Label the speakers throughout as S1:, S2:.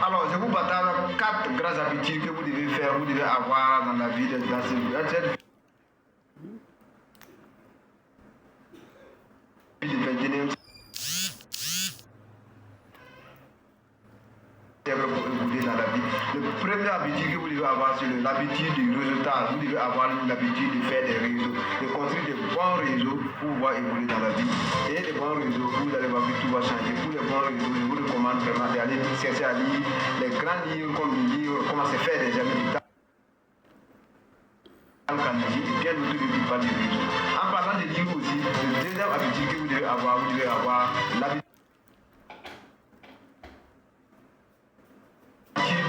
S1: Alors, je vous partage 4 grandes habitudes que vous devez faire, vous devez avoir dans la vie de du 21e dans la vie. Le premier habitude que vous devez avoir, c'est l'habitude du résultat. Vous devez avoir l'habitude de faire des réseaux, de construire des bons réseaux pour pouvoir évoluer dans la vie. Et des bons réseaux, vous allez voir que tout va changer. Pour les bons réseaux, je vous recommande vraiment d'aller chercher à lire les grands livres comme le livre Comment se faire des amis de Carnegie et bien d'autres livres qui parlent des réseaux. En parlant des livres aussi, le deuxième habitude que vous devez avoir l'habitude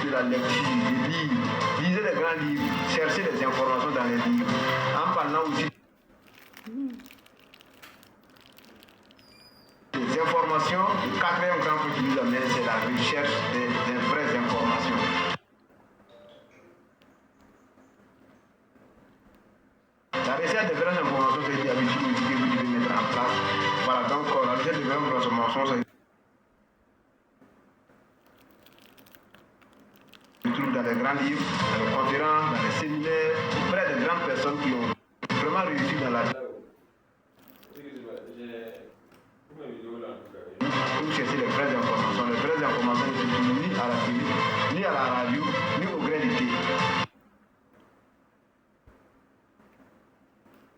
S1: de la lecture, des livres. Lisez les grands livres, cherchez les informations dans les livres. En parlant aussi des informations, le quatrième grand point qui nous amène, c'est la recherche des vraies informations. La recherche des vraies informations, c'est une habitude que vous devez mettre en place. Voilà, donc la recherche des vraies informations, c'est dans les grands livres, dans les conférences, dans les séminaires, auprès de grandes personnes qui ont vraiment réussi dans la vie. Vous cherchez les vraies informations. Les vraies informations ne se trouvent ni à la télé, ni à la radio, ni au gré du thé.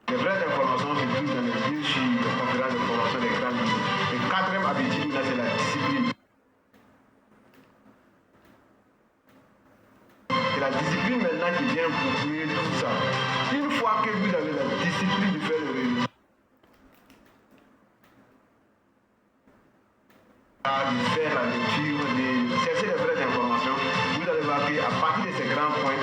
S1: Les vraies informations se trouvent dans les livres, sur les conférences de formation des grands livres. Le quatrième habitude, c'est la discipline. C'est la discipline maintenant qui vient pour créer tout ça. Une fois que vous avez la discipline de faire le réseau, de faire la lecture, de chercher les vraies informations, vous allez voir qu'à partir de ces grands points,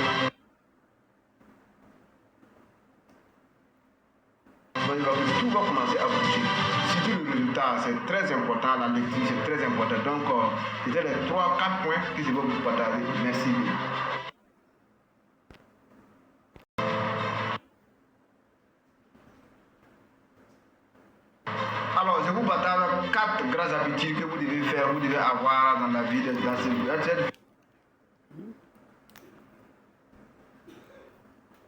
S1: vous allez voir que tout va commencer à bouger. Surtout le résultat, c'est très important, la lecture c'est très important. Donc, c'était les 3-4 points que je vais vous partager. Merci. Alors, je vous partage 4 grandes habitudes que vous devez faire, vous devez avoir dans la vie de cette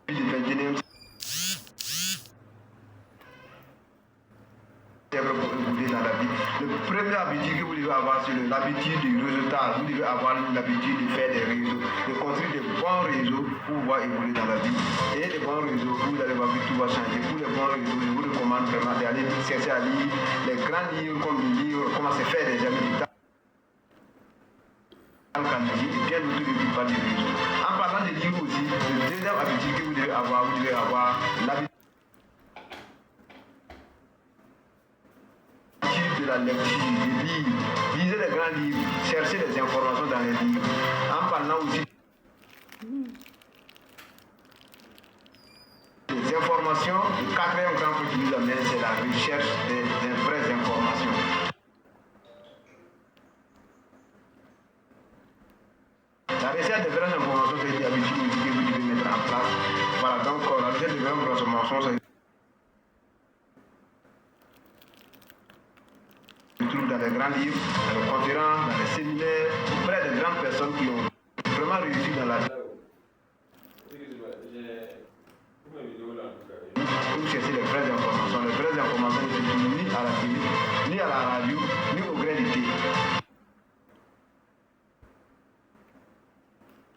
S1: du 21e pour évoluer dans la vie. Le premier habitude que vous devez avoir, c'est l'habitude du résultat. Vous devez avoir l'habitude de faire des réseaux, de construire des bons réseaux pour pouvoir évoluer dans la vie. Et des bons réseaux, vous allez voir que tout va changer. Pour les bons réseaux, je vous recommande vraiment d'aller chercher à lire les grands livres comme le livre Comment se faire des amis de Carnegie et bien d'autres livres qui parlent des réseaux. En parlant des livres aussi, le deuxième habitude que vous devez avoir l'habitude de la lecture, des livres. Lisez les grands livres, cherchez les informations dans les livres. En parlant aussi des informations, le quatrième grand point qui nous amène, c'est la recherche des vraies informations. La recherche des vraies informations, c'est une habitude que vous devez mettre en place. Voilà, donc la recherche des vraies informations, c'est dans les grands livres, dans les conférences, dans les séminaires, auprès de grandes personnes qui ont vraiment réussi dans la vie. Vous cherchez les vraies informations. Les vraies informations ne se trouvent ni à la télé, ni à la radio, ni au gré du thé.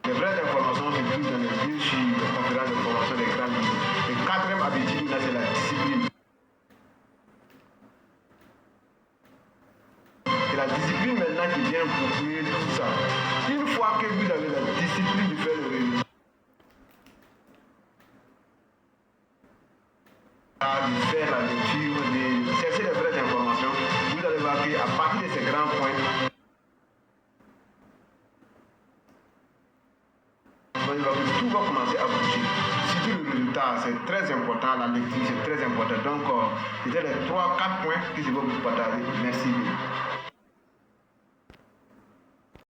S1: Les vraies informations se trouvent dans les livres, sur les conférences de formation des grands livres. Le quatrième habitude, c'est la discipline. C'est la discipline maintenant qui vient pour créer tout ça. Une fois que vous avez la discipline de faire le réseau, de faire la lecture, de chercher les vraies informations, vous allez voir qu'à partir de ces grands points, vous allez voir que tout va commencer à bouger. Surtout le résultat, c'est très important, la lecture c'est très important. Donc, c'était les 3-4 points que je vais vous partager. Merci.